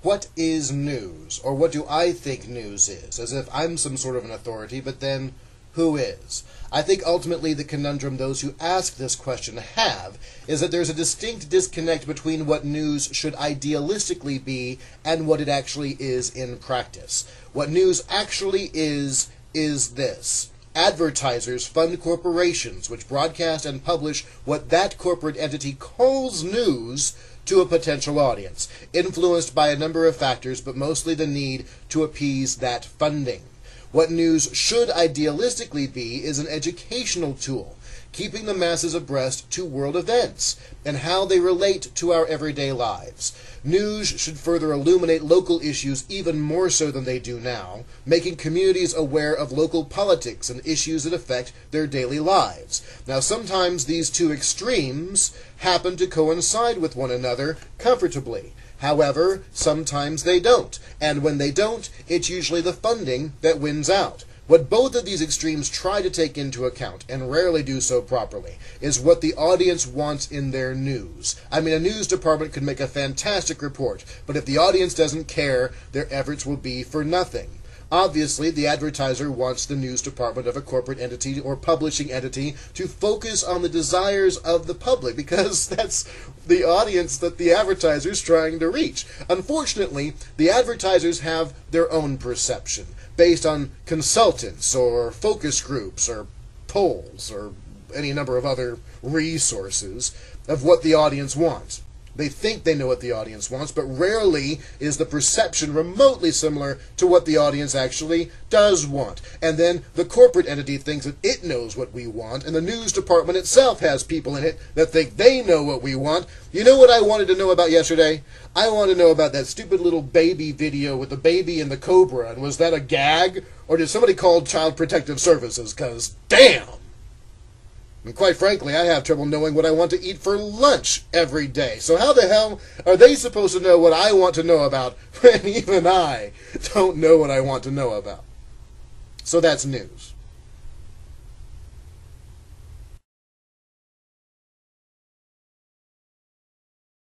what is news? Or what do I think news is? As if I'm some sort of an authority, but then who is? I think ultimately the conundrum those who ask this question have is that there's a distinct disconnect between what news should idealistically be and what it actually is in practice. What news actually is this. Advertisers fund corporations which broadcast and publish what that corporate entity calls news to a potential audience, influenced by a number of factors, but mostly the need to appease that funding. What news should idealistically be is an educational tool, keeping the masses abreast to world events and how they relate to our everyday lives. News should further illuminate local issues even more so than they do now, making communities aware of local politics and issues that affect their daily lives. Now, sometimes these two extremes happen to coincide with one another comfortably. However, sometimes they don't, and when they don't, it's usually the funding that wins out. What both of these extremes try to take into account, and rarely do so properly, is what the audience wants in their news. I mean, a news department could make a fantastic report, but if the audience doesn't care, their efforts will be for nothing. Obviously, the advertiser wants the news department of a corporate entity or publishing entity to focus on the desires of the public, because that's the audience that the advertiser is trying to reach. Unfortunately, the advertisers have their own perception, based on consultants or focus groups or polls or any number of other resources of what the audience wants. They think they know what the audience wants, but rarely is the perception remotely similar to what the audience actually does want. And then the corporate entity thinks that it knows what we want, and the news department itself has people in it that think they know what we want. You know what I wanted to know about yesterday? I wanted to know about that stupid little baby video with the baby and the cobra, and was that a gag? Or did somebody call Child Protective Services? 'Cause damn! And quite frankly, I have trouble knowing what I want to eat for lunch every day. So how the hell are they supposed to know what I want to know about when even I don't know what I want to know about? So that's news.